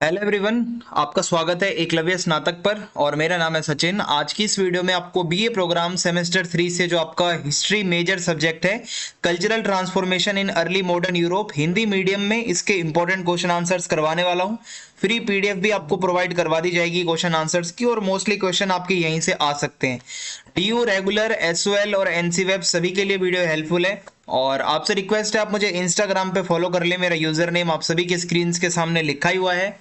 Hello everyone, आपका स्वागत है एकलव्य स्नातक पर और मेरा नाम है सचिन। आज की इस वीडियो में आपको बीए प्रोग्राम सेमेस्टर 3 से जो आपका हिस्ट्री मेजर सब्जेक्ट है cultural transformation in early modern Europe Hindi medium में इसके इंपॉर्टेंट क्वेश्चन आंसर्स करवाने वाला हूं। फ्री पीडीएफ भी आपको प्रोवाइड करवा दी जाएगी क्वेश्चन आंसर्स की और मोस्टली क्वेश्चन आपके यहीं से आ सकते हैं। डीयू रेगुलर, एसओएल और एनसी वेब सभी के लिए वीडियो हेल्पफुल है और आपसे रिक्वेस्ट है आप मुझे इंस्टाग्राम पे फॉलो कर ले। मेरा यूजर नेम आप सभी के स्क्रीन के सामने लिखा ही हुआ है।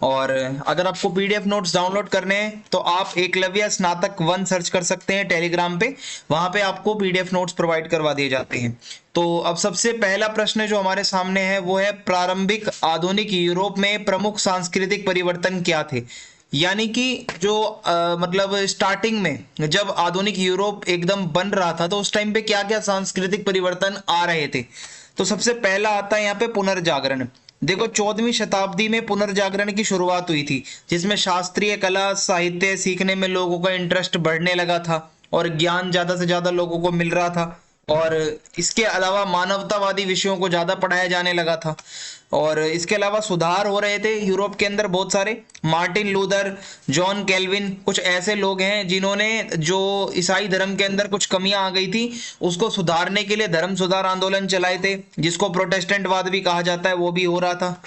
और अगर आपको पीडीएफ नोट्स डाउनलोड करने हैं तो आप एकलव्य स्नातक 1 सर्च कर सकते हैं टेलीग्राम पे, वहां पे आपको पीडीएफ नोट्स प्रोवाइड करवा दिए जाते हैं। तो अब सबसे पहला प्रश्न जो हमारे सामने है वो है प्रारंभिक आधुनिक यूरोप में प्रमुख सांस्कृतिक परिवर्तन क्या थे। यानी कि जो मतलब स्टार्टिंग में जब आधुनिक यूरोप एकदम बन रहा था तो उस टाइम पे क्या क्या सांस्कृतिक परिवर्तन आ रहे थे। तो सबसे पहला आता है यहाँ पे पुनर्जागरण। देखो 14वीं शताब्दी में पुनर्जागरण की शुरुआत हुई थी जिसमें शास्त्रीय कला साहित्य सीखने में लोगों का इंटरेस्ट बढ़ने लगा था और ज्ञान ज्यादा से ज्यादा लोगों को मिल रहा था। और इसके अलावा मानवतावादी विषयों को ज्यादा पढ़ाया जाने लगा था और इसके अलावा सुधार हो रहे थे यूरोप के अंदर बहुत सारे। मार्टिन लूथर, जॉन कैल्विन कुछ ऐसे लोग हैं जिन्होंने जो ईसाई धर्म के अंदर कुछ कमियां आ गई थी उसको सुधारने के लिए धर्म सुधार आंदोलन चलाए थे, जिसको प्रोटेस्टेंटवाद भी कहा जाता है, वो भी हो रहा था।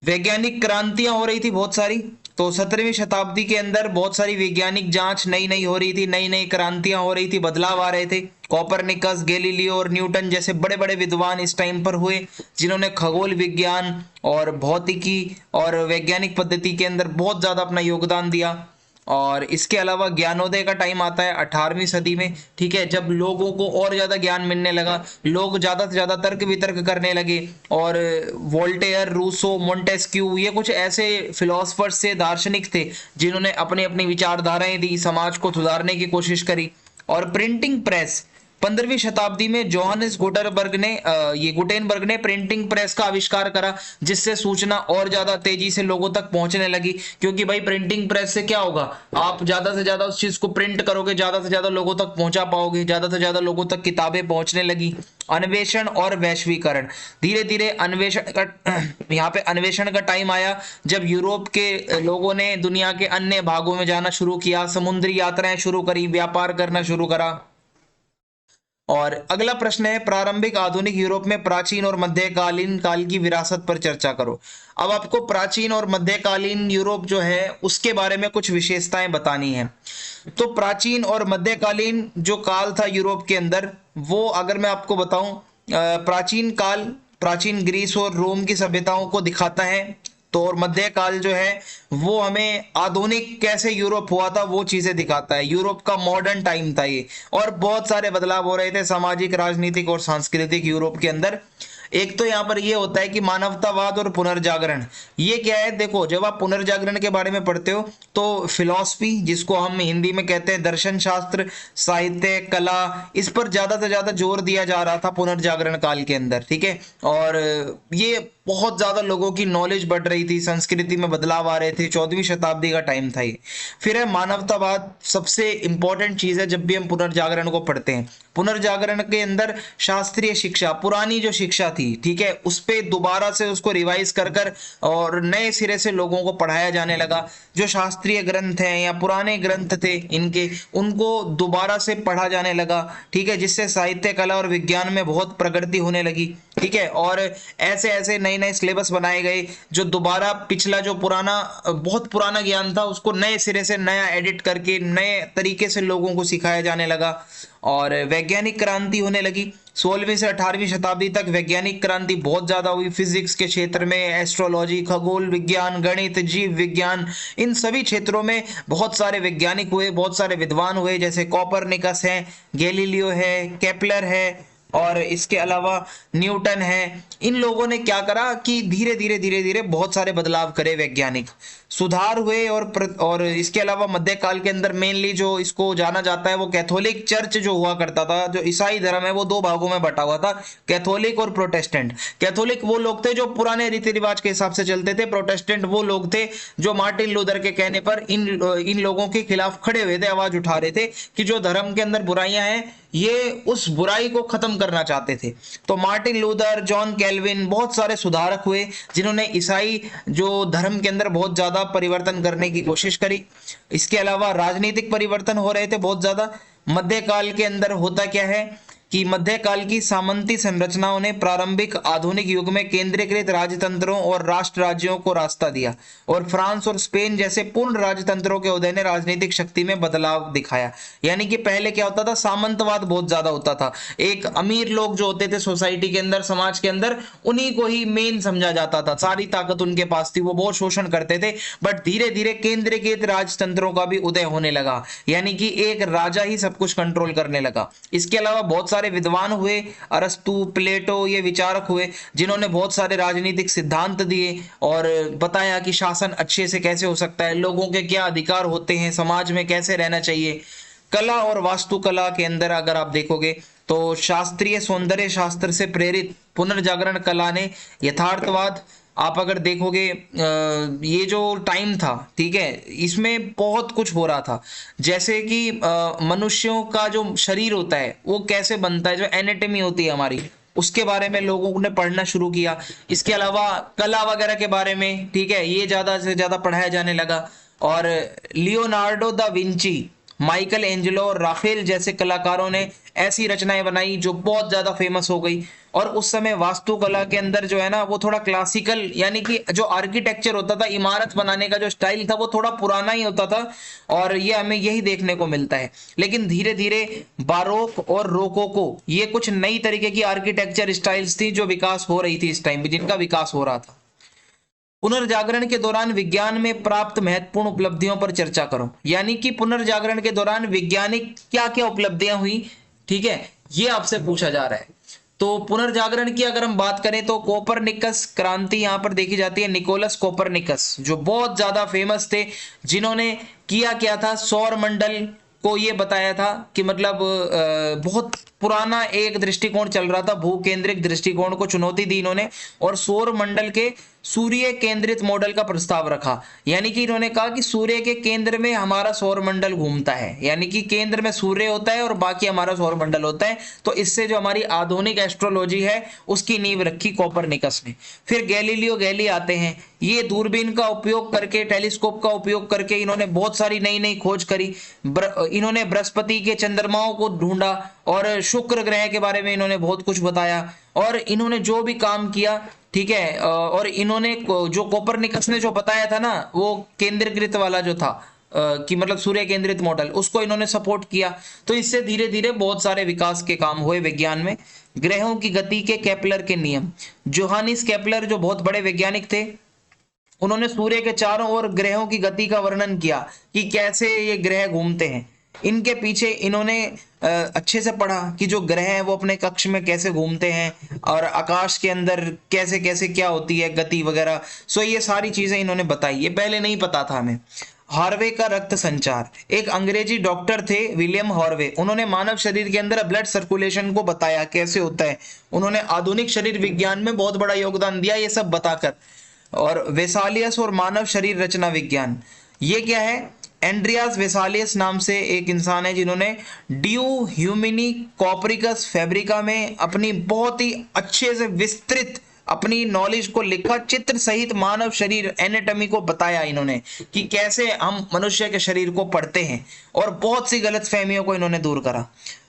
वैज्ञानिक क्रांतियां हो रही थी बहुत सारी। तो 17वीं शताब्दी के अंदर बहुत सारी वैज्ञानिक जांच नई नई हो रही थी, नई नई क्रांतियां हो रही थी, बदलाव आ रहे थे। कॉपरनिकस, गैलीलियो और न्यूटन जैसे बड़े बड़े विद्वान इस टाइम पर हुए जिन्होंने खगोल विज्ञान और भौतिकी और वैज्ञानिक पद्धति के अंदर बहुत ज्यादा अपना योगदान दिया। और इसके अलावा ज्ञानोदय का टाइम आता है 18वीं सदी में, ठीक है, जब लोगों को और ज्यादा ज्ञान मिलने लगा, लोग ज्यादा से ज्यादा तर्क वितर्क करने लगे और वोल्टेयर, रूसो, मोंटेस्क्यू ये कुछ ऐसे फिलोसफर्स थे, दार्शनिक थे जिन्होंने अपनी अपनी विचारधाराएं दी, समाज को सुधारने की कोशिश करी। और प्रिंटिंग प्रेस 15वीं शताब्दी में जोहानिस गुटेनबर्ग ने प्रिंटिंग प्रेस का आविष्कार करा जिससे सूचना और ज्यादा तेजी से लोगों तक पहुंचने लगी। क्योंकि भाई प्रिंटिंग प्रेस से क्या होगा, आप ज्यादा से ज्यादा उस चीज को प्रिंट करोगे, ज्यादा से ज्यादा लोगों तक पहुंचा पाओगे, ज्यादा से ज्यादा लोगों तक किताबें पहुंचने लगी। अन्वेषण और वैश्वीकरण, धीरे धीरे अन्वेषण का यहाँ पे अन्वेषण का टाइम आया जब यूरोप के लोगों ने दुनिया के अन्य भागों में जाना शुरू किया, समुद्री यात्राएं शुरू करी, व्यापार करना शुरू करा। और अगला प्रश्न है प्रारंभिक आधुनिक यूरोप में प्राचीन और मध्यकालीन काल की विरासत पर चर्चा करो। अब आपको प्राचीन और मध्यकालीन यूरोप जो है उसके बारे में कुछ विशेषताएं बतानी है। तो प्राचीन और मध्यकालीन जो काल था यूरोप के अंदर, वो अगर मैं आपको बताऊं, प्राचीन काल प्राचीन ग्रीस और रोम की सभ्यताओं को दिखाता है। तो और मध्यकाल जो है वो हमें आधुनिक कैसे यूरोप हुआ था वो चीजें दिखाता है। यूरोप का मॉडर्न टाइम था ये और बहुत सारे बदलाव हो रहे थे सामाजिक, राजनीतिक और सांस्कृतिक यूरोप के अंदर। एक तो यहाँ पर ये होता है कि मानवतावाद और पुनर्जागरण, ये क्या है, देखो जब आप पुनर्जागरण के बारे में पढ़ते हो तो फिलॉसफी, जिसको हम हिंदी में कहते हैं दर्शन शास्त्र, साहित्य, कला, इस पर ज्यादा से ज्यादा जोर दिया जा रहा था पुनर्जागरण काल के अंदर, ठीक है। और ये बहुत ज्यादा लोगों की नॉलेज बढ़ रही थी, संस्कृति में बदलाव आ रहे थे, 14वीं शताब्दी का टाइम था ये। फिर है मानवतावाद, सबसे इंपॉर्टेंट चीज है जब भी हम पुनर्जागरण को पढ़ते हैं। पुनर्जागरण के अंदर शास्त्रीय शिक्षा, पुरानी जो शिक्षा थी, ठीक है, उस पे दोबारा से उसको रिवाइज कर कर और नए सिरे से लोगों को पढ़ाया जाने लगा। जो शास्त्रीय ग्रंथ हैं या पुराने ग्रंथ थे इनके, उनको दोबारा से पढ़ा जाने लगा, ठीक है, जिससे साहित्य, कला और विज्ञान में बहुत प्रगति होने लगी, ठीक है। और ऐसे ऐसे नए नए सिलेबस बनाए गए जो दोबारा पिछला जो पुराना बहुत पुराना ज्ञान था उसको नए सिरे से नया एडिट करके नए तरीके से लोगों को सिखाया जाने लगा। और वैज्ञानिक क्रांति होने लगी। 16वीं से 18वीं शताब्दी तक वैज्ञानिक क्रांति बहुत ज्यादा हुई। फिजिक्स के क्षेत्र में, एस्ट्रोलॉजी, खगोल विज्ञान, गणित, जीव विज्ञान, इन सभी क्षेत्रों में बहुत सारे वैज्ञानिक हुए, बहुत सारे विद्वान हुए, जैसे कॉपरनिकस है, गैलीलियो है, केपलर है और इसके अलावा न्यूटन है। इन लोगों ने क्या करा कि धीरे धीरे बहुत सारे बदलाव करे, वैज्ञानिक सुधार हुए। और इसके अलावा मध्यकाल के अंदर मेनली जो इसको जाना जाता है वो कैथोलिक चर्च जो हुआ करता था, जो ईसाई धर्म है वो दो भागों में बटा हुआ था, कैथोलिक और प्रोटेस्टेंट। कैथोलिक वो लोग थे जो पुराने रीति रिवाज के हिसाब से चलते थे, प्रोटेस्टेंट वो लोग थे जो मार्टिन लूथर के कहने पर इन लोगों के खिलाफ खड़े हुए थे, आवाज उठा रहे थे कि जो धर्म के अंदर बुराइयां हैं ये उस बुराई को खत्म करना चाहते थे। तो मार्टिन लूथर, जॉन कैल्विन, बहुत सारे सुधारक हुए जिन्होंने ईसाई जो धर्म के अंदर बहुत ज्यादा परिवर्तन करने की कोशिश करी। इसके अलावा राजनीतिक परिवर्तन हो रहे थे बहुत ज्यादा। मध्यकाल के अंदर होता क्या है कि मध्यकाल की सामंती संरचनाओं ने प्रारंभिक आधुनिक युग में केंद्रीकृत राजतंत्रों और राष्ट्र राज्यों को रास्ता दिया, और फ्रांस और स्पेन जैसे पूर्ण राजतंत्रों के उदय ने राजनीतिक शक्ति में बदलाव दिखाया। यानी कि पहले क्या होता था, सामंतवाद बहुत ज्यादा होता था। एक अमीर लोग जो होते थे सोसाइटी के अंदर, समाज के अंदर, उन्हीं को ही मेन समझा जाता था, सारी ताकत उनके पास थी, वो बहुत शोषण करते थे। बट धीरे धीरे केंद्रीकृत राजतंत्रों का भी उदय होने लगा, यानी कि एक राजा ही सब कुछ कंट्रोल करने लगा। इसके अलावा बहुत सारे विद्वान हुए, अरस्तु, प्लेटो, ये विचारक हुए जिन्होंने बहुत सारे राजनीतिक सिद्धांत दिए और बताया कि शासन अच्छे से कैसे हो सकता है, लोगों के क्या अधिकार होते हैं, समाज में कैसे रहना चाहिए। कला और वास्तुकला के अंदर अगर आप देखोगे तो शास्त्रीय सौंदर्य शास्त्र से प्रेरित पुनर्जागरण कला ने यथार्थवाद, आप अगर देखोगे ये जो टाइम था, ठीक है, इसमें बहुत कुछ हो रहा था। जैसे कि मनुष्यों का जो शरीर होता है वो कैसे बनता है, जो एनाटॉमी होती है हमारी, उसके बारे में लोगों ने पढ़ना शुरू किया। इसके अलावा कला वगैरह के बारे में, ठीक है, ये ज्यादा से ज्यादा पढ़ाया जाने लगा। और Leonardo da Vinci, Michael Angelo और राफेल जैसे कलाकारों ने ऐसी रचनाएं बनाई जो बहुत ज्यादा फेमस हो गई। और उस समय वास्तुकला के अंदर जो है ना, वो थोड़ा क्लासिकल, यानी कि जो आर्किटेक्चर होता था, इमारत बनाने का जो स्टाइल था, वो थोड़ा पुराना ही होता था, और ये हमें यही देखने को मिलता है। लेकिन धीरे धीरे बारोक और रोकोको, ये कुछ नई तरीके की आर्किटेक्चर स्टाइल्स थी जो विकास हो रही थी इस टाइम पे, जिनका विकास हो रहा था। पुनर्जागरण के दौरान विज्ञान में प्राप्त महत्वपूर्ण उपलब्धियों पर चर्चा करो, यानी कि पुनर्जागरण के दौरान वैज्ञानिक क्या क्या उपलब्धियां हुई, ठीक है, ये आपसे पूछा जा रहा है। तो पुनर्जागरण की अगर हम बात करें तो कोपरनिकस क्रांति यहां पर देखी जाती है। निकोलस कोपरनिकस जो बहुत ज्यादा फेमस थे, जिन्होंने किया क्या था, सौर मंडल को ये बताया था कि मतलब बहुत पुराना एक दृष्टिकोण चल रहा था, भू केंद्रित दृष्टिकोण को चुनौती दी इन्होंने, और सौर मंडल के सूर्य केंद्रित मॉडल का प्रस्ताव रखा। यानी कि इन्होंने कहा कि सूर्य के केंद्र में हमारा सौर मंडल घूमता है, यानी कि केंद्र में सूर्य होता है और बाकी हमारा सौर मंडल होता है। तो इससे जो हमारी आधुनिक एस्ट्रोलॉजी है उसकी नींव रखी कोपरनिकस ने। फिर गैलीलियो गैली आते हैं, ये दूरबीन का उपयोग करके, टेलीस्कोप का उपयोग करके इन्होंने बहुत सारी नई नई खोज करी। इन्होंने बृहस्पति के चंद्रमाओं को ढूंढा और शुक्र ग्रह के बारे में इन्होंने बहुत कुछ बताया, और इन्होंने जो भी काम किया, ठीक है, और इन्होंने जो कोपरनिकस ने जो बताया था ना, वो केंद्रीकृत वाला जो था कि मतलब सूर्य केंद्रित मॉडल, उसको इन्होंने सपोर्ट किया। तो इससे धीरे धीरे बहुत सारे विकास के काम हुए विज्ञान में। ग्रहों की गति के केपलर के नियम, जोहानिस केपलर जो बहुत बड़े वैज्ञानिक थे, उन्होंने सूर्य के चारों ओर ग्रहों की गति का वर्णन किया कि कैसे ये ग्रह घूमते हैं। इनके पीछे इन्होंने अच्छे से पढ़ा कि जो ग्रह हैं वो अपने कक्ष में कैसे घूमते हैं और आकाश के अंदर कैसे कैसे क्या होती है गति वगैरह। सो ये सारी चीजें इन्होंने बताई, ये पहले नहीं पता था हमें। हार्वे का रक्त संचार, एक अंग्रेजी डॉक्टर थे विलियम हार्वे, उन्होंने मानव शरीर के अंदर ब्लड सर्कुलेशन को बताया कैसे होता है। उन्होंने आधुनिक शरीर विज्ञान में बहुत बड़ा योगदान दिया ये सब बताकर। और वेसालियस और मानव शरीर रचना विज्ञान, ये क्या है, एंड्रियास वेसालियस नाम से एक इंसान है जिन्होंने ड्यू ह्यूमिनी कॉपरिकस फैब्रिका में अपनी बहुत ही अच्छे से विस्तृत अपनी नॉलेज को लिखा, चित्र सहित मानव शरीर एनाटॉमी को बताया इन्होंने कि कैसे हम मनुष्य के शरीर को पढ़ते हैं, और बहुत सी गलतफहमियों को इन्होंने दूर करा।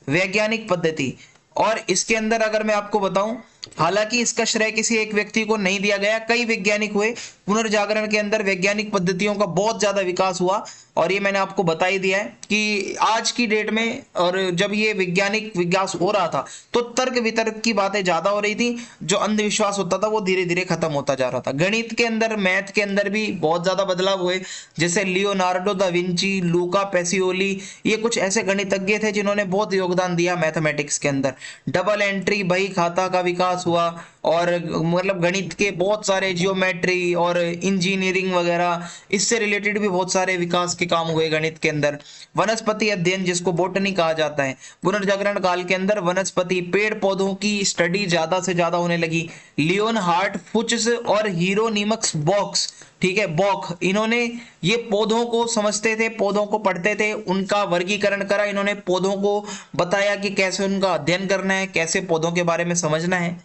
वैज्ञानिक पद्धति, और इसके अंदर अगर मैं आपको बताऊं, हालांकि इसका श्रेय किसी एक व्यक्ति को नहीं दिया गया, कई वैज्ञानिक हुए। पुनर्जागरण के अंदर वैज्ञानिक पद्धतियों का बहुत ज्यादा विकास हुआ, और ये मैंने आपको बता ही दिया है कि आज की डेट में, और जब ये वैज्ञानिक विकास हो रहा था तो तर्क वितर्क की बातें ज्यादा हो रही थी, जो अंधविश्वास होता था वो धीरे धीरे खत्म होता जा रहा था। गणित के अंदर, मैथ के अंदर भी बहुत ज्यादा बदलाव हुए, जैसे लियोनार्डो दा विंची, लूका पैसिओली, ये कुछ ऐसे गणितज्ञ थे जिन्होंने बहुत योगदान दिया मैथमेटिक्स के अंदर। डबल एंट्री बही खाता का विकास हुआ, और मतलब गणित के बहुत सारे, जियोमेट्री और इंजीनियरिंग वगैरह, इससे रिलेटेड भी बहुत सारे विकास के काम हुए गणित के अंदर। वनस्पति अध्ययन जिसको बोटनी कहा जाता है, पुनर्जागरण काल के अंदर वनस्पति पेड़ पौधों की स्टडी ज्यादा से ज्यादा होने लगी। लियोनहार्ड फुचस और हीरोनिमस बॉक्स, ठीक है, बॉक, इन्होंने ये पौधों को समझते थे, पौधों को पढ़ते थे, उनका वर्गीकरण करा, इन्होंने पौधों को बताया कि कैसे उनका अध्ययन करना है, कैसे पौधों के बारे में समझना है।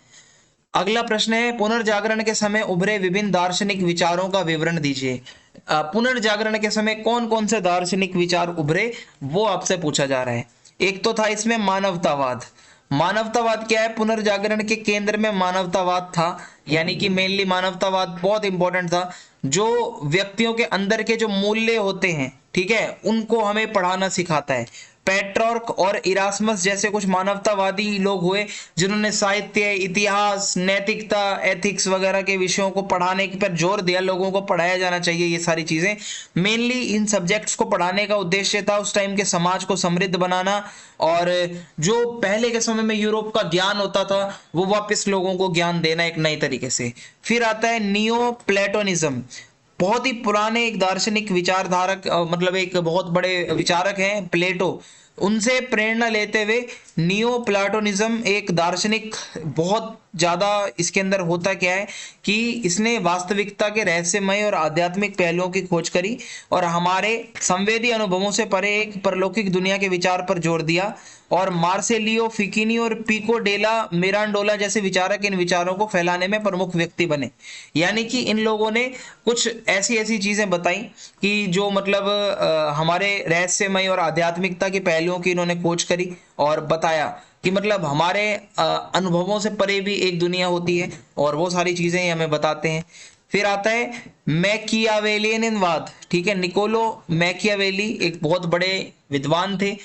अगला प्रश्न है, पुनर्जागरण के समय उभरे विभिन्न दार्शनिक विचारों का विवरण दीजिए। पुनर्जागरण के समय कौन कौन से दार्शनिक विचार उभरे, वो आपसे पूछा जा रहा है। एक तो था इसमें मानवतावाद। मानवतावाद क्या है? पुनर्जागरण के केंद्र में मानवतावाद था, यानी कि मेनली मानवतावाद बहुत इंपॉर्टेंट था। जो व्यक्तियों के अंदर के जो मूल्य होते हैं, ठीक है, उनको हमें पढ़ाना सिखाता है। पेट्रॉर्क और इरास्मस जैसे कुछ मानवतावादी लोग हुए जिन्होंने साहित्य, इतिहास, नैतिकता, एथिक्स वगैरह के विषयों को पढ़ाने पर जोर दिया। लोगों को पढ़ाया जाना चाहिए ये सारी चीजें। मेनली इन सब्जेक्ट्स को पढ़ाने का उद्देश्य था उस टाइम के समाज को समृद्ध बनाना, और जो पहले के समय में यूरोप का ज्ञान होता था वो वापस लोगों को ज्ञान देना एक नई तरीके से। फिर आता है नियो प्लेटोनिज्म। बहुत ही पुराने एक दार्शनिक विचारधारक, मतलब एक बहुत बड़े विचारक हैं प्लेटो, उनसे प्रेरणा लेते हुए नियो प्लाटोनिज्म एक दार्शनिक, बहुत ज्यादा इसके अंदर होता क्या है कि इसने वास्तविकता के रहस्यमय और आध्यात्मिक पहलुओं की खोज करी और हमारे संवेदी अनुभवों से परे एक परलौकिक दुनिया के विचार पर जोर दिया। और मार्सेलियो फिकिनी और पिको डेला मिरांडोला जैसे विचारक इन विचारों को फैलाने में प्रमुख व्यक्ति बने। यानी कि इन लोगों ने कुछ ऐसी ऐसी चीजें बताई कि जो मतलब हमारे रहस्यमय और आध्यात्मिकता के पहलुओं की इन्होंने खोज करी और बताया कि मतलब हमारे अनुभवों से परे भी एक दुनिया होती है, और वो सारी चीजें ही हमें बताते हैं। फिर आता है मैकियावेलियनवाद, ठीक है। निकोलो मैकियावेली एक बहुत बड़े विद्वान थे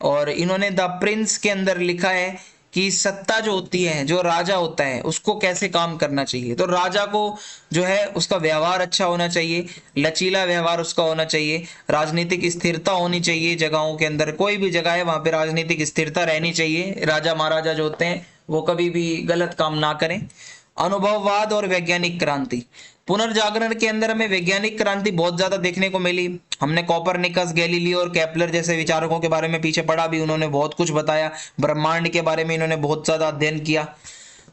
और इन्होंने द प्रिंस के अंदर लिखा है कि सत्ता जो होती है, जो राजा होता है, उसको कैसे काम करना चाहिए। तो राजा को जो है उसका व्यवहार अच्छा होना चाहिए, लचीला व्यवहार उसका होना चाहिए, राजनीतिक स्थिरता होनी चाहिए जगहों के अंदर, कोई भी जगह है वहां पे राजनीतिक स्थिरता रहनी चाहिए। राजा महाराजा जो होते हैं वो कभी भी गलत काम ना करें। अनुभववाद और वैज्ञानिक क्रांति। पुनर्जागरण के अंदर हमें वैज्ञानिक क्रांति बहुत ज्यादा देखने को मिली। हमने कोपरनिकस, गैलीलियो और केपलर जैसे विचारकों के बारे में पीछे पढ़ा भी, उन्होंने बहुत कुछ बताया। ब्रह्मांड के बारे में इन्होंने बहुत ज्यादा अध्ययन किया।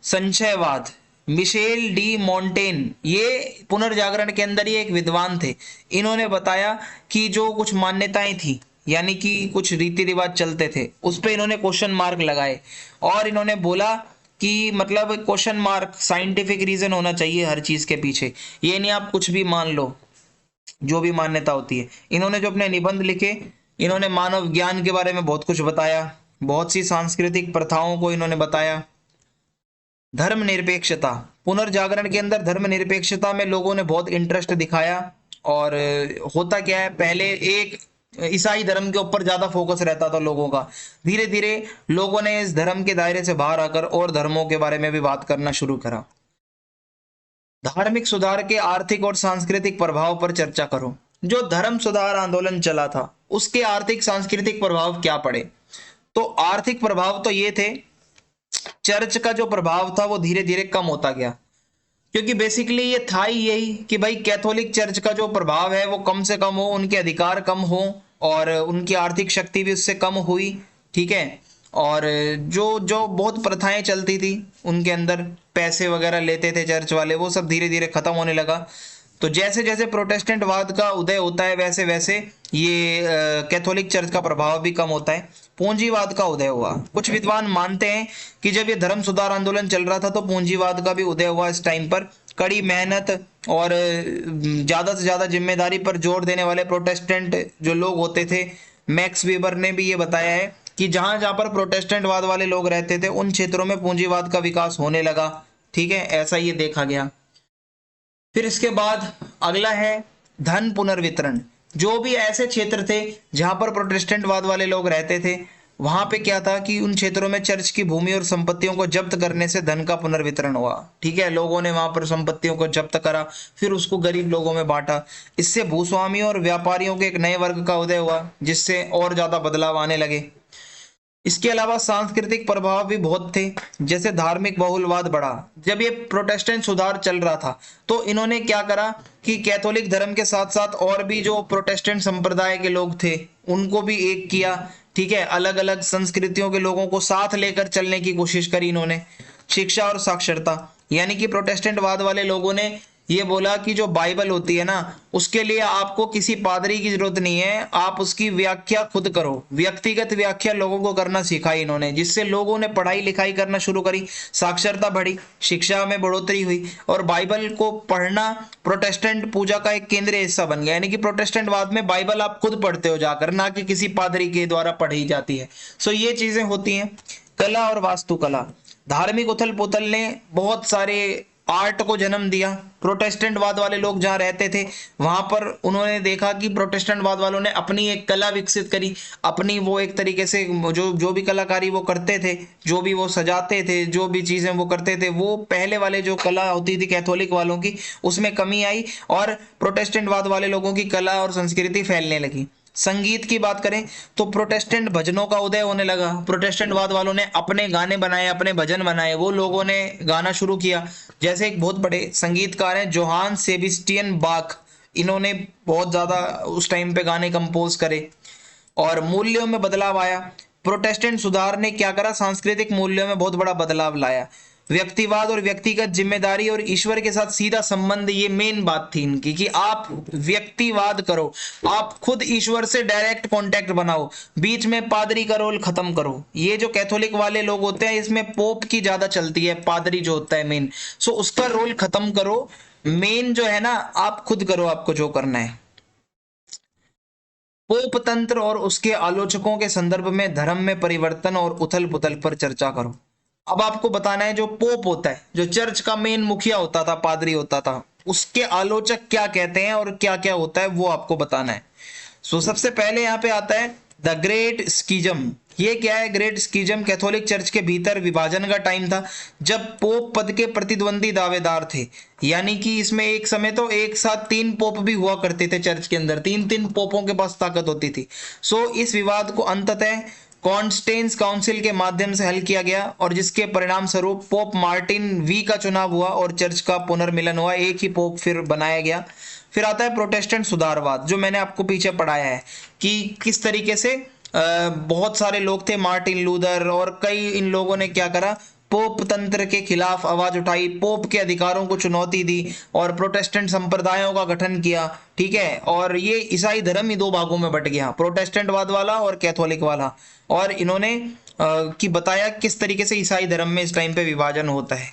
संशयवाद, मिशेल डी मोंटेन, ये पुनर्जागरण के अंदर ही एक विद्वान थे। इन्होंने बताया कि जो कुछ मान्यताएं थी, यानी कि कुछ रीति रिवाज चलते थे, उस पर इन्होंने क्वेश्चन मार्क लगाए और इन्होंने बोला कि मतलब क्वेश्चन मार्क, साइंटिफिक रीजन होना चाहिए हर चीज के पीछे, ये नहीं आप कुछ भी मान लो जो भी मान्यता होती है। इन्होंने जो अपने निबंध लिखे, इन्होंने मानव ज्ञान के बारे में बहुत कुछ बताया, बहुत सी सांस्कृतिक प्रथाओं को इन्होंने बताया। धर्मनिरपेक्षता, पुनर्जागरण के अंदर धर्मनिरपेक्षता में लोगों ने बहुत इंटरेस्ट दिखाया। और होता क्या है, पहले एक ईसाई धर्म के ऊपर ज्यादा फोकस रहता था लोगों का। धीरे धीरे लोगों ने इस धर्म के दायरे से बाहर आकर और धर्मों के बारे में भी बात करना शुरू करा। धार्मिक सुधार के आर्थिक और सांस्कृतिक प्रभाव पर चर्चा करो। जो धर्म सुधार आंदोलन चला था उसके आर्थिक सांस्कृतिक प्रभाव क्या पड़े? तो आर्थिक प्रभाव तो ये थे, चर्च का जो प्रभाव था वो धीरे धीरे कम होता गया, क्योंकि बेसिकली ये था ही यही कि भाई कैथोलिक चर्च का जो प्रभाव है वो कम से कम हो, उनके अधिकार कम हो और उनकी आर्थिक शक्ति भी उससे कम हुई, ठीक है। और जो जो बहुत प्रथाएं चलती थी उनके अंदर, पैसे वगैरह लेते थे चर्च वाले, वो सब धीरे धीरे खत्म होने लगा। तो जैसे जैसे प्रोटेस्टेंटवाद का उदय होता है वैसे वैसे ये कैथोलिक चर्च का प्रभाव भी कम होता है। पूंजीवाद का उदय हुआ। कुछ विद्वान मानते हैं कि जब ये धर्म सुधार आंदोलन चल रहा था तो पूंजीवाद का भी उदय हुआ। इस टाइम पर कड़ी मेहनत और ज्यादा से ज्यादा जिम्मेदारी पर जोर देने वाले प्रोटेस्टेंट जो लोग होते थे, मैक्स वीबर ने भी ये बताया है कि जहां जहां पर प्रोटेस्टेंटवाद वाले लोग रहते थे उन क्षेत्रों में पूंजीवाद का विकास होने लगा, ठीक है, ऐसा ये देखा गया। फिर इसके बाद अगला है धन पुनर्वितरण। जो भी ऐसे क्षेत्र थे जहां पर प्रोटेस्टेंटवाद वाले लोग रहते थे, वहां पे क्या था कि उन क्षेत्रों में चर्च की भूमि और संपत्तियों को जब्त करने से धन का पुनर्वितरण हुआ, ठीक है। लोगों ने वहां पर संपत्तियों को जब्त करा, फिर उसको गरीब लोगों में बांटा। इससे भूस्वामी और व्यापारियों के एक नए वर्ग का उदय हुआ, जिससे और ज्यादा बदलाव आने लगे। इसके अलावा सांस्कृतिक प्रभाव भी बहुत थे, जैसे धार्मिक बहुलवाद बढ़ा। जब ये प्रोटेस्टेंट सुधार चल रहा था तो इन्होंने क्या करा कि कैथोलिक धर्म के साथ साथ और भी जो प्रोटेस्टेंट संप्रदाय के लोग थे उनको भी एक किया। ठीक है, अलग अलग संस्कृतियों के लोगों को साथ लेकर चलने की कोशिश करी इन्होंने। शिक्षा और साक्षरता, यानी कि प्रोटेस्टेंट वाद वाले लोगों ने ये बोला कि जो बाइबल होती है ना, उसके लिए आपको किसी पादरी की जरूरत नहीं है, आप उसकी व्याख्या खुद करो। व्यक्तिगत व्याख्या लोगों को करना सिखाई इन्होंने, जिससे लोगों ने पढ़ाई लिखाई करना शुरू करी, साक्षरता बढ़ी, शिक्षा में बढ़ोतरी हुई और बाइबल को पढ़ना प्रोटेस्टेंट पूजा का एक केंद्रीय हिस्सा बन गया। यानी कि प्रोटेस्टेंट वाद में बाइबल आप खुद पढ़ते हो जाकर, ना कि किसी पादरी के द्वारा पढ़ी जाती है। सो ये चीजें होती हैं। कला और वास्तुकला, धार्मिक उथल पुथल ने बहुत सारे आर्ट को जन्म दिया। प्रोटेस्टेंट वाद वाले लोग जहां रहते थे वहां पर उन्होंने देखा कि प्रोटेस्टेंट वाद वालों ने अपनी एक कला विकसित करी, अपनी वो एक तरीके से जो भी कलाकारी वो करते थे, जो भी वो सजाते थे, जो भी चीजें वो करते थे, वो पहले वाले जो कला होती थी कैथोलिक वालों की उसमें कमी आई और प्रोटेस्टेंट वाद वाले लोगों की कला और संस्कृति फैलने लगी। संगीत की बात करें तो प्रोटेस्टेंट भजनों का उदय होने लगा। प्रोटेस्टेंट वाद वालों ने अपने गाने बनाए, अपने भजन बनाए, वो लोगों ने गाना शुरू किया। जैसे एक बहुत बड़े संगीतकार हैं जोहान सेबेस्टियन बाख, इन्होंने बहुत ज्यादा उस टाइम पे गाने कंपोज करे और मूल्यों में बदलाव आया। प्रोटेस्टेंट सुधार ने क्या करा, सांस्कृतिक मूल्यों में बहुत बड़ा बदलाव लाया। व्यक्तिवाद और व्यक्तिगत जिम्मेदारी और ईश्वर के साथ सीधा संबंध, ये मेन बात थी इनकी कि आप व्यक्तिवाद करो, आप खुद ईश्वर से डायरेक्ट कांटेक्ट बनाओ, बीच में पादरी का रोल खत्म करो। ये जो कैथोलिक वाले लोग होते हैं इसमें पोप की ज्यादा चलती है, पादरी जो होता है मेन, सो उसका रोल खत्म करो, मेन जो है ना आप खुद करो, आपको जो करना है। पोप तंत्र और उसके आलोचकों के संदर्भ में धर्म में परिवर्तन और उथल पुथल पर चर्चा करो। अब आपको बताना है जो पोप होता है, जो चर्च का मेन मुखिया होता था, पादरी होता था, उसके आलोचक क्या कहते हैं और क्या क्या होता है वो आपको बताना है। सो सबसे पहले यहाँ पे आता है द ग्रेट स्कीजम। ये क्या है ग्रेट स्कीजम? कैथोलिक चर्च के भीतर विभाजन का टाइम था जब पोप पद के प्रतिद्वंदी दावेदार थे। यानी कि इसमें एक समय तो एक साथ 3 पोप भी हुआ करते थे चर्च के अंदर, 3-3 पोपों के पास ताकत होती थी। सो इस विवाद को अंततः कॉन्स्टेंस काउंसिल के माध्यम से हल किया गया और जिसके परिणाम स्वरूप पोप मार्टिन वी का चुनाव हुआ और चर्च का पुनर्मिलन हुआ, एक ही पोप फिर बनाया गया। फिर आता है प्रोटेस्टेंट सुधारवाद, जो मैंने आपको पीछे पढ़ाया है कि किस तरीके से बहुत सारे लोग थे, मार्टिन लूथर और कई इन लोगों ने क्या करा, पोप तंत्र के खिलाफ आवाज उठाई, पोप के अधिकारों को चुनौती दी और प्रोटेस्टेंट संप्रदायों का गठन किया। ठीक है, और ये ईसाई धर्म ही 2 भागों में बट गया, प्रोटेस्टेंट वाद वाला और कैथोलिक वाला। और इन्होंने कि बताया किस तरीके से ईसाई धर्म में इस टाइम पे विभाजन होता है।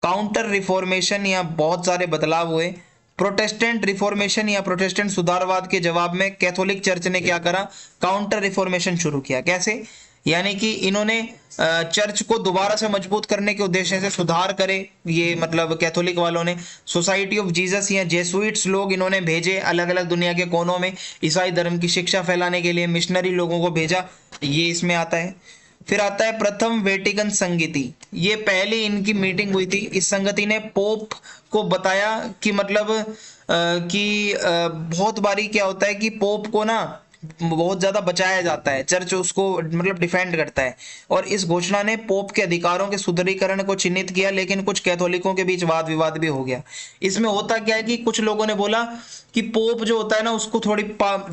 काउंटर रिफॉर्मेशन, या बहुत सारे बदलाव हुए। प्रोटेस्टेंट रिफॉर्मेशन या प्रोटेस्टेंट सुधारवाद के जवाब में कैथोलिक चर्च ने क्या करा, काउंटर रिफॉर्मेशन शुरू किया। कैसे? यानी कि इन्होंने चर्च को दोबारा से मजबूत करने के उद्देश्य से सुधार करे, ये मतलब कैथोलिक वालों ने सोसाइटी ऑफ जीसस या जेसुइट्स लोग इन्होंने भेजे अलग अलग दुनिया के कोनों में ईसाई धर्म की शिक्षा फैलाने के लिए, मिशनरी लोगों को भेजा, ये इसमें आता है। फिर आता है प्रथम वेटिकन संगति, ये पहली इनकी मीटिंग हुई थी। इस संगति ने पोप को बताया कि मतलब बहुत बारी क्या होता है कि पोप को ना बहुत ज्यादा बचाया जाता है, चर्च उसको मतलब डिफेंड करता है, और इस घोषणा ने पोप के अधिकारों के सुदृढ़ीकरण को चिन्हित किया। लेकिन कुछ कैथोलिकों के बीच वाद विवाद भी हो गया। इसमें होता क्या है कि कुछ लोगों ने बोला कि पोप जो होता है ना उसको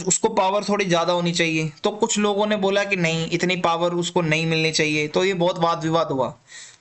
उसको पावर थोड़ी ज्यादा होनी चाहिए, तो कुछ लोगों ने बोला कि नहीं, इतनी पावर उसको नहीं मिलनी चाहिए, तो ये बहुत वाद विवाद हुआ।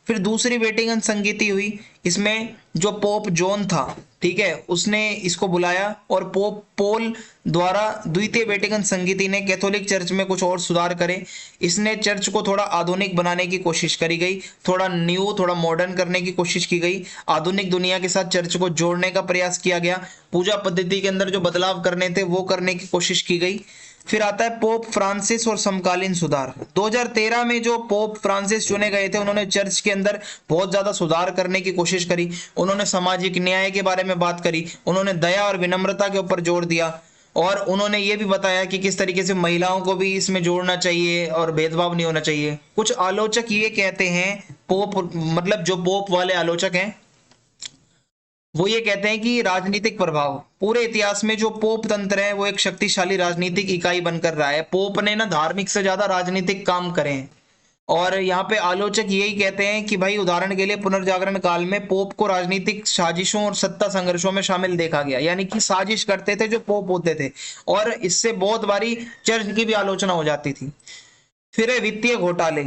फिर दूसरी वेटिकन संगति हुई, इसमें जो पोप जॉन था, ठीक है, उसने इसको बुलाया और पोप पोल द्वारा द्वितीय वेटिकन संगति ने कैथोलिक चर्च में कुछ और सुधार करे। इसने चर्च को थोड़ा आधुनिक बनाने की कोशिश करी गई, थोड़ा न्यू, थोड़ा मॉडर्न करने की कोशिश की गई, आधुनिक दुनिया के साथ चर्च को जोड़ने का प्रयास किया गया, पूजा पद्धति के अंदर जो बदलाव करने थे वो करने की कोशिश की गई। फिर आता है पोप फ्रांसिस और समकालीन सुधार। 2013 में जो पोप फ्रांसिस चुने गए थे उन्होंने चर्च के अंदर बहुत ज्यादा सुधार करने की कोशिश करी। उन्होंने सामाजिक न्याय के बारे में बात करी, उन्होंने दया और विनम्रता के ऊपर जोर दिया, और उन्होंने ये भी बताया कि किस तरीके से महिलाओं को भी इसमें जोड़ना चाहिए और भेदभाव नहीं होना चाहिए। कुछ आलोचक ये कहते हैं, पोप मतलब जो पोप वाले आलोचक हैं वो ये कहते हैं कि राजनीतिक प्रभाव, पूरे इतिहास में जो पोप तंत्र है वो एक शक्तिशाली राजनीतिक इकाई बनकर रहा है। पोप ने ना धार्मिक से ज्यादा राजनीतिक काम करे हैं। और यहाँ पे आलोचक यही कहते हैं कि भाई उदाहरण के लिए पुनर्जागरण काल में पोप को राजनीतिक साजिशों और सत्ता संघर्षों में शामिल देखा गया, यानी कि साजिश करते थे जो पोप होते थे, और इससे बहुत बारी चर्च की भी आलोचना हो जाती थी। फिर है वित्तीय घोटाले।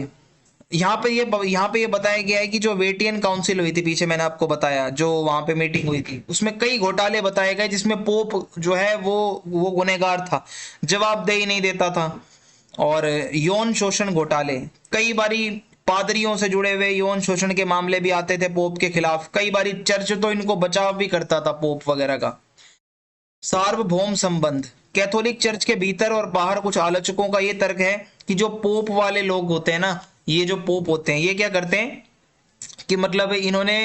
यहाँ पे ये बताया गया है कि जो वेटियन काउंसिल हुई थी, पीछे मैंने आपको बताया जो वहां पे मीटिंग हुई थी, उसमें कई घोटाले बताए गए जिसमें पोप जो है वो गुनहगार था, जवाबदेही नहीं देता था। और यौन शोषण घोटाले, कई बारी पादरियों से जुड़े हुए यौन शोषण के मामले भी आते थे पोप के खिलाफ, कई बारी चर्च तो इनको बचाव भी करता था पोप वगैरह का। सार्वभौम संबंध, कैथोलिक चर्च के भीतर और बाहर कुछ आलोचकों का यह तर्क है कि जो पोप वाले लोग होते हैं ना, ये जो पोप होते हैं ये क्या करते हैं कि मतलब इन्होंने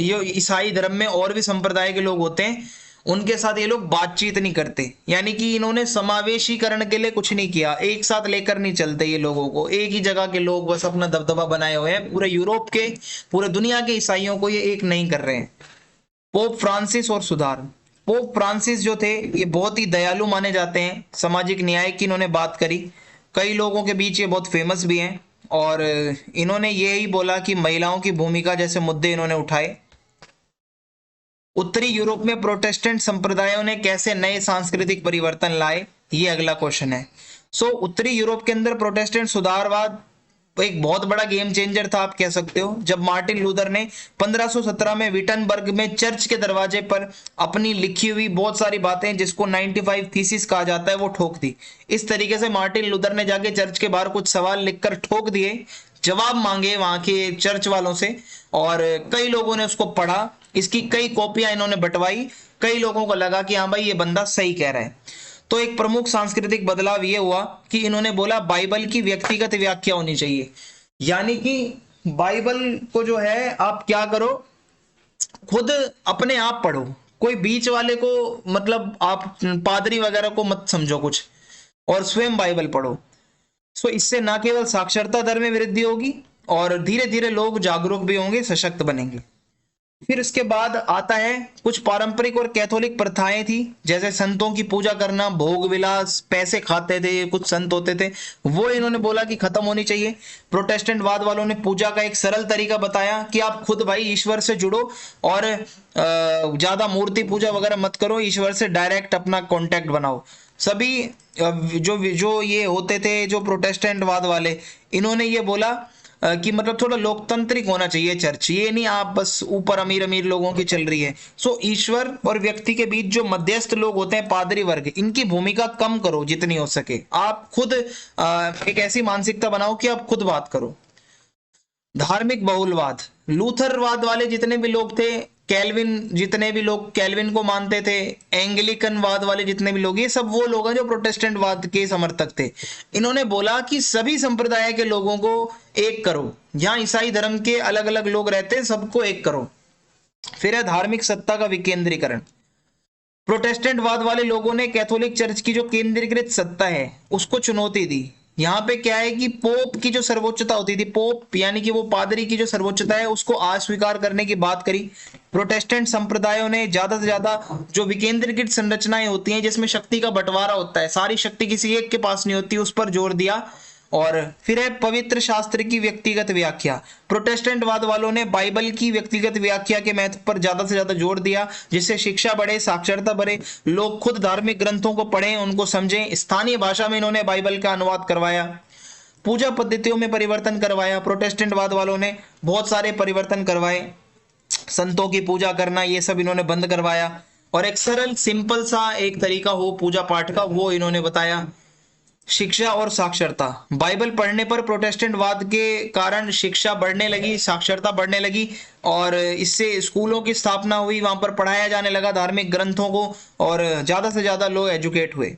ये ईसाई धर्म में और भी संप्रदाय के लोग होते हैं, उनके साथ ये लोग बातचीत नहीं करते, यानी कि इन्होंने समावेशीकरण के लिए कुछ नहीं किया, एक साथ लेकर नहीं चलते ये लोगों को, एक ही जगह के लोग बस अपना दबदबा बनाए हुए हैं, पूरे यूरोप के पूरे दुनिया के ईसाइयों को ये एक नहीं कर रहे हैं। पोप फ्रांसिस और सुधार, पोप फ्रांसिस जो थे ये बहुत ही दयालु माने जाते हैं, सामाजिक न्याय की इन्होंने बात करी, कई लोगों के बीच ये बहुत फेमस भी हैं, और इन्होंने ये ही बोला कि महिलाओं की भूमिका जैसे मुद्दे इन्होंने उठाए। उत्तरी यूरोप में प्रोटेस्टेंट संप्रदायों ने कैसे नए सांस्कृतिक परिवर्तन लाए, ये अगला क्वेश्चन है। उत्तरी यूरोप के अंदर प्रोटेस्टेंट सुधारवाद एक बहुत बड़ा गेम चेंजर था, आप कह सकते हो, जब मार्टिन लूथर ने 1517 में विटनबर्ग में चर्च के दरवाजे पर अपनी लिखी हुई बहुत सारी बातें, जिसको 95 थीसिस कहा जाता है, वो ठोक दी। इस तरीके से मार्टिन लूथर ने जाके चर्च के बाहर कुछ सवाल लिखकर ठोक दिए, जवाब मांगे वहां के चर्च वालों से, और कई लोगों ने उसको पढ़ा, इसकी कई कॉपियां इन्होंने बंटवाई, कई लोगों को लगा कि हाँ भाई ये बंदा सही कह रहा है। तो एक प्रमुख सांस्कृतिक बदलाव ये हुआ कि इन्होंने बोला बाइबल की व्यक्तिगत व्याख्या होनी चाहिए, यानी कि बाइबल को जो है आप क्या करो, खुद अपने आप पढ़ो, कोई बीच वाले को मतलब आप पादरी वगैरह को मत समझो कुछ, और स्वयं बाइबल पढ़ो। इससे ना केवल साक्षरता दर में वृद्धि होगी और धीरे धीरे लोग जागरूक भी होंगे, सशक्त बनेंगे। फिर इसके बाद आता है कुछ पारंपरिक और कैथोलिक प्रथाएं थी, जैसे संतों की पूजा करना, भोग विलास, पैसे खाते थे कुछ संत होते थे, वो इन्होंने बोला कि खत्म होनी चाहिए। प्रोटेस्टेंट वाद वालों ने पूजा का एक सरल तरीका बताया कि आप खुद भाई ईश्वर से जुड़ो और ज्यादा मूर्ति पूजा वगैरह मत करो, ईश्वर से डायरेक्ट अपना कांटेक्ट बनाओ। सभी जो जो ये होते थे जो प्रोटेस्टेंट वाद वाले, इन्होंने ये बोला कि मतलब थोड़ा लोकतांत्रिक होना चाहिए चर्च, ये नहीं आप बस ऊपर अमीर अमीर लोगों की चल रही है। ईश्वर और व्यक्ति के बीच जो मध्यस्थ लोग होते हैं, पादरी वर्ग, इनकी भूमिका कम करो जितनी हो सके, आप खुद एक ऐसी मानसिकता बनाओ कि आप खुद बात करो। धार्मिक बहुलवाद, लूथरवाद वाले जितने भी लोग थे, जितने भी लोग कैल्विन को मानते थे, एंग्लिकन वाद वाले जितने भी लोग, ये सब वो लोग हैं जो प्रोटेस्टेंट वाद के समर्थक थे। इन्होंने बोला कि सभी संप्रदाय के लोगों को एक करो, जहां ईसाई धर्म के अलग अलग लोग रहते हैं सबको एक करो। फिर है धार्मिक सत्ता का विकेंद्रीकरण। प्रोटेस्टेंट वाद वाले लोगों ने कैथोलिक चर्च की जो केंद्रीकृत सत्ता है उसको चुनौती दी। यहाँ पे क्या है कि पोप की जो सर्वोच्चता होती थी, पोप यानी कि वो पादरी की जो सर्वोच्चता है उसको अस्वीकार करने की बात करी। प्रोटेस्टेंट संप्रदायों ने ज्यादा से ज्यादा जो विकेंद्रीकृत संरचनाएं होती हैं जिसमें शक्ति का बंटवारा होता है, सारी शक्ति किसी एक के पास नहीं होती, उस पर जोर दिया। और फिर है पवित्र शास्त्र की व्यक्तिगत व्याख्या। प्रोटेस्टेंट वाद वालों ने बाइबल की व्यक्तिगत व्याख्या के महत्व पर ज्यादा से ज्यादा जोर दिया, जिससे शिक्षा बढ़े, साक्षरता बढ़े, लोग खुद धार्मिक ग्रंथों को पढ़ें, उनको समझें। स्थानीय भाषा में इन्होंने बाइबल का अनुवाद करवाया। पूजा पद्धतियों में परिवर्तन करवाया। प्रोटेस्टेंट वाद वालों ने बहुत सारे परिवर्तन करवाए, संतों की पूजा करना ये सब इन्होंने बंद करवाया, और एक सरल सिंपल सा एक तरीका हो पूजा पाठ का वो इन्होंने बताया। शिक्षा और साक्षरता, बाइबल पढ़ने पर प्रोटेस्टेंट वाद के कारण शिक्षा बढ़ने लगी, साक्षरता बढ़ने लगी, और इससे स्कूलों की स्थापना हुई, वहां पर पढ़ाया जाने लगा धार्मिक ग्रंथों को, और ज्यादा से ज्यादा लोग एजुकेट हुए।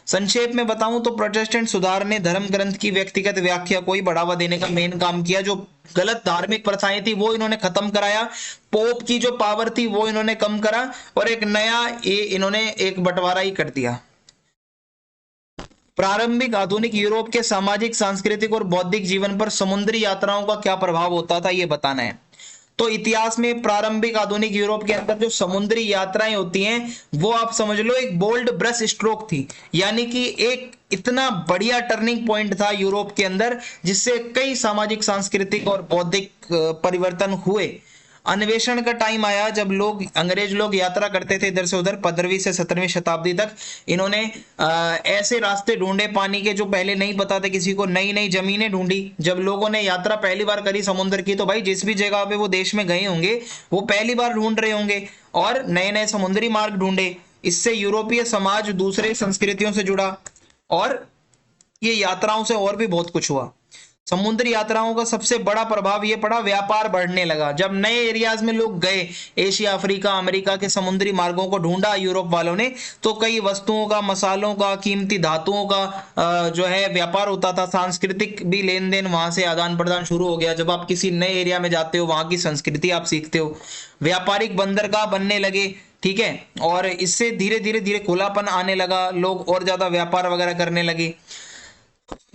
संक्षेप में बताऊं तो प्रोटेस्टेंट सुधार ने धर्म ग्रंथ की व्यक्तिगत व्याख्या को ही बढ़ावा देने का मेन काम किया। जो गलत धार्मिक प्रथाएं थी वो इन्होंने खत्म कराया, पोप की जो पावर थी वो इन्होंने कम करा, और एक नया इन्होंने एक बंटवारा ही कर दिया। प्रारंभिक आधुनिक यूरोप के सामाजिक, सांस्कृतिक और बौद्धिक जीवन पर समुद्री यात्राओं का क्या प्रभाव होता था, यह बताना है। तो इतिहास में प्रारंभिक आधुनिक यूरोप के अंदर जो समुद्री यात्राएं होती हैं वो आप समझ लो एक बोल्ड ब्रश स्ट्रोक थी, यानी कि एक इतना बढ़िया टर्निंग पॉइंट था यूरोप के अंदर जिससे कई सामाजिक, सांस्कृतिक और बौद्धिक परिवर्तन हुए। अन्वेषण का टाइम आया जब अंग्रेज लोग यात्रा करते थे इधर से उधर 15वीं से 17वीं शताब्दी तक। इन्होंने ऐसे रास्ते ढूंढे पानी के जो पहले नहीं पता थे किसी को, नई नई जमीनें ढूंढी। जब लोगों ने यात्रा पहली बार करी समुद्र की, तो भाई जिस भी जगह पे वो देश में गए होंगे वो पहली बार ढूंढ रहे होंगे और नए नए समुद्री मार्ग ढूंढे। इससे यूरोपीय समाज दूसरे संस्कृतियों से जुड़ा और ये यात्राओं से और भी बहुत कुछ हुआ। समुद्री यात्राओं का सबसे बड़ा प्रभाव यह पड़ा, व्यापार बढ़ने लगा। जब नए एरियाज में लोग गए, एशिया, अफ्रीका, अमेरिका के समुद्री मार्गों को ढूंढा यूरोप वालों ने, तो कई वस्तुओं का, मसालों का, कीमती धातुओं का जो है व्यापार होता था। सांस्कृतिक भी लेन देन वहां से आदान प्रदान शुरू हो गया। जब आप किसी नए एरिया में जाते हो वहां की संस्कृति आप सीखते हो। व्यापारिक बंदरगाह बनने लगे, ठीक है, और इससे धीरे धीरे धीरे खुलापन आने लगा, लोग और ज्यादा व्यापार वगैरह करने लगे।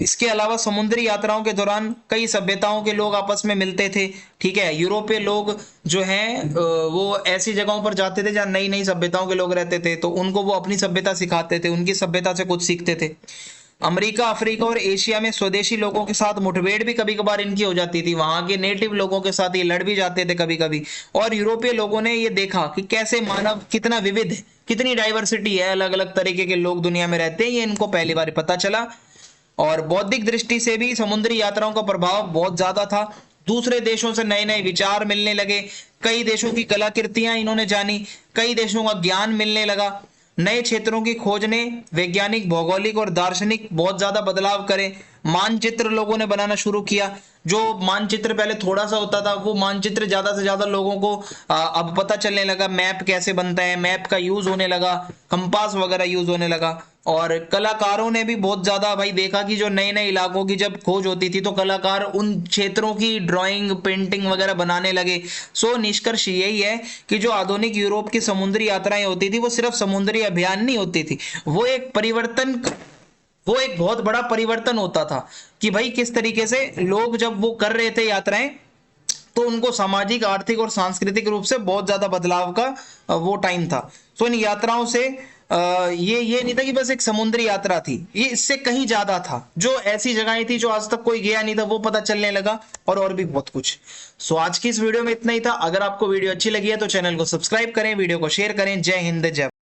इसके अलावा समुद्री यात्राओं के दौरान कई सभ्यताओं के लोग आपस में मिलते थे, ठीक है। यूरोपीय लोग जो हैं वो ऐसी जगहों पर जाते थे जहां नई नई सभ्यताओं के लोग रहते थे, तो उनको वो अपनी सभ्यता सिखाते थे, उनकी सभ्यता से कुछ सीखते थे। अमेरिका, अफ्रीका और एशिया में स्वदेशी लोगों के साथ मुठभेड़ भी कभी कभार इनकी हो जाती थी। वहां के नेटिव लोगों के साथ ये लड़ भी जाते थे कभी कभी। और यूरोपीय लोगों ने ये देखा कि कैसे मानव कितना विविध है, कितनी डाइवर्सिटी है, अलग अलग तरीके के लोग दुनिया में रहते हैं, ये इनको पहली बार पता चला। और बौद्धिक दृष्टि से भी समुद्री यात्राओं का प्रभाव बहुत ज्यादा था। दूसरे देशों से नए नए विचार मिलने लगे, कई देशों की कलाकृतियां इन्होंने जानी, कई देशों का ज्ञान मिलने लगा। नए क्षेत्रों की खोज ने वैज्ञानिक, भौगोलिक और दार्शनिक बहुत ज्यादा बदलाव करे। मानचित्र लोगों ने बनाना शुरू किया। जो मानचित्र पहले थोड़ा सा होता था, वो मानचित्र ज्यादा से ज्यादा लोगों को अब पता चलने लगा। मैप कैसे बनता है, मैप का यूज होने लगा, कंपास वगैरह यूज होने लगा। और कलाकारों ने भी बहुत ज्यादा भाई देखा कि जो नए नए इलाकों की जब खोज होती थी तो कलाकार उन क्षेत्रों की ड्राइंग, पेंटिंग वगैरह बनाने लगे। सो निष्कर्ष यही है कि जो आधुनिक यूरोप की समुद्री यात्राएं होती थी वो सिर्फ समुद्री अभियान नहीं होती थी, वो एक बहुत बड़ा परिवर्तन होता था कि भाई किस तरीके से लोग जब वो कर रहे थे यात्राएं, तो उनको सामाजिक, आर्थिक और सांस्कृतिक रूप से बहुत ज्यादा बदलाव का वो टाइम था। सो इन यात्राओं से ये नहीं था कि बस एक समुद्री यात्रा थी, ये इससे कहीं ज्यादा था। जो ऐसी जगहें थी जो आज तक कोई गया नहीं था वो पता चलने लगा, और भी बहुत कुछ। सो आज की इस वीडियो में इतना ही था। अगर आपको वीडियो अच्छी लगी है तो चैनल को सब्सक्राइब करें, वीडियो को शेयर करें। जय हिंद, जय